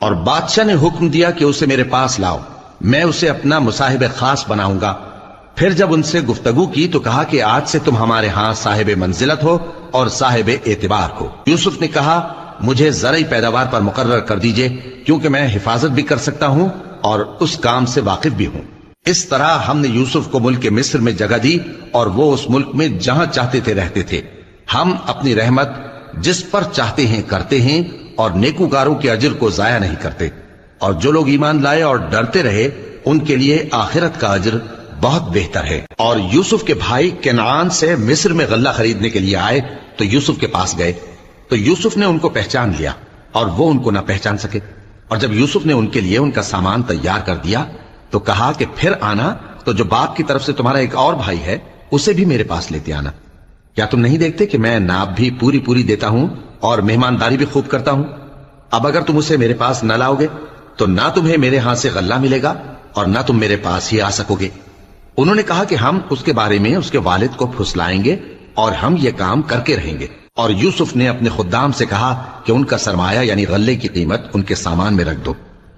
اور بادشاہ نے حکم دیا کہ اسے میرے پاس لاؤ، میں اسے اپنا مصاحب خاص بناؤں گا۔ پھر جب ان سے گفتگو کی تو کہا کہ آج سے تم ہمارے ہاں صاحب منزلت ہو اور صاحب اعتبار ہو۔ یوسف نے کہا مجھے زرعی پیداوار پر مقرر کر دیجئے، کیونکہ میں حفاظت بھی کر سکتا ہوں اور اس کام سے واقف بھی ہوں۔ اس طرح ہم نے یوسف کو ملک مصر میں جگہ دی اور وہ اس ملک میں جہاں چاہتے تھے رہتے تھے۔ ہم اپنی رحمت جس پر چاہتے ہیں کرتے ہیں اور نیکوکاروں کے اجر کو ضائع نہیں کرتے، اور جو لوگ ایمان لائے اور ڈرتے رہے ان کے لیے آخرت کا اجر بہت بہتر ہے۔ اور یوسف کے بھائی کنعان سے مصر میں غلہ خریدنے کے لیے آئے تو یوسف کے پاس گئے، تو یوسف نے ان کو پہچان لیا اور وہ ان کو نہ پہچان سکے۔ اور جب یوسف نے ان کے لیے ان کا سامان تیار کر دیا تو کہا کہ پھر آنا تو جو باپ کی طرف سے تمہارا ایک اور بھائی ہے اسے بھی میرے پاس لیتے آنا۔ کیا تم نہیں دیکھتے کہ میں ناب بھی پوری پوری دیتا ہوں اور مہمانداری بھی خوب کرتا ہوں؟ اب اگر تم اسے میرے پاس نہ لاؤ گے تو نہ تمہیں میرے ہاں سے غلہ ملے گا اور نہ تم میرے پاس ہی آ سکو گے۔ انہوں نے کہا کہ ہم اس کے بارے میں اس کے والد کو پھسلائیں گے اور ہم یہ کام کر کے رہیں گے۔ اور یوسف نے اپنے خدام سے کہا کہ ان کا سرمایہ یعنی غلے کی قیمت ان کے سامان میں رکھ دو۔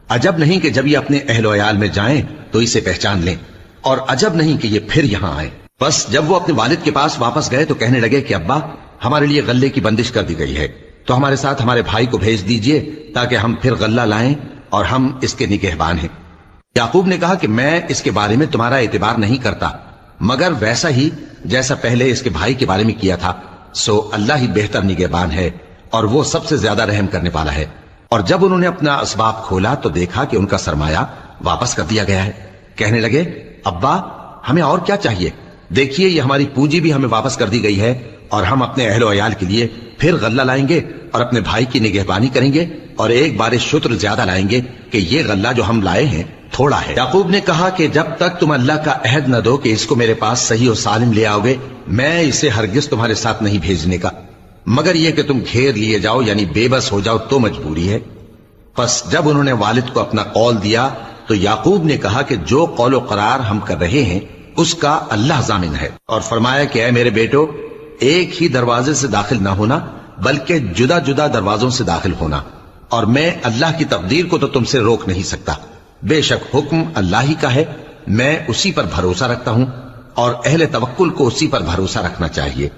عجب نہیں کہ جب یہ اپنے اہل و عیال میں جائیں تو اسے پہچان لیں، اور عجب نہیں کہ یہ پھر یہاں آئے۔ بس جب وہ اپنے والد کے پاس واپس گئے تو کہنے لگے کہ ابا ہمارے لیے غلے کی بندش کر دی گئی ہے، تو ہمارے ساتھ ہمارے بھائی کو بھیج دیجئے تاکہ ہم پھر غلہ لائیں اور ہم اس کے نگہبان ہیں۔ یعقوب نے کہا کہ میں اس کے بارے میں تمہارا اعتبار نہیں کرتا، مگر ویسا ہی جیسا پہلے اس کے بھائی کے بارے میں کیا تھا، سو اللہ ہی بہتر نگہبان ہے اور وہ سب سے زیادہ رحم کرنے والا ہے۔ اور جب انہوں نے اپنا اسباب کھولا تو دیکھا کہ ان کا سرمایہ واپس کر دیا گیا ہے۔ کہنے لگے ابا ہمیں اور کیا چاہیے، دیکھیے یہ ہماری پونجی بھی ہمیں واپس کر دی گئی ہے، اور ہم اپنے اہل و عیال کے لیے پھر غلہ لائیں گے اور اپنے بھائی کی نگہبانی کریں گے، اور ایک بار شتر زیادہ لائیں گے کہ یہ غلہ جو ہم لائے ہیں تھوڑا ہے۔ یعقوب نے کہا کہ جب تک تم اللہ کا عہد نہ دو کہ اس کو میرے پاس صحیح و سالم لے آؤ گے، میں اسے ہرگز تمہارے ساتھ نہیں بھیجنے کا، مگر یہ کہ تم گھیر لیے جاؤ یعنی بے بس ہو جاؤ تو مجبوری ہے۔ پس جب انہوں نے والد کو اپنا قول دیا تو یعقوب نے کہا کہ جو قول و قرار ہم کر رہے ہیں اس کا اللہ ضامن ہے، اور فرمایا کہ اے میرے بیٹو ایک ہی دروازے سے داخل نہ ہونا بلکہ جدا جدا دروازوں سے داخل ہونا، اور میں اللہ کی تقدیر کو تو تم سے روک نہیں سکتا، بے شک حکم اللہ ہی کا ہے، میں اسی پر بھروسہ رکھتا ہوں اور اہل توکل کو اسی پر بھروسہ رکھنا چاہیے۔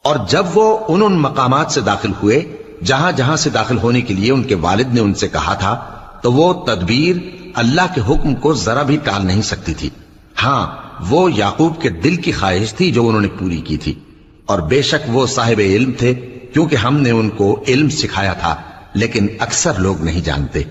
اور جب وہ ان مقامات سے داخل ہوئے جہاں جہاں سے داخل ہونے کے لیے ان کے والد نے ان سے کہا تھا تو وہ تدبیر اللہ کے حکم کو ذرا بھی ٹال نہیں سکتی تھی۔ ہاں وہ یعقوب کے دل کی خواہش تھی جو انہوں نے پوری کی تھی، اور بے شک وہ صاحب علم تھے کیونکہ ہم نے ان کو علم سکھایا تھا، لیکن اکثر لوگ نہیں جانتے۔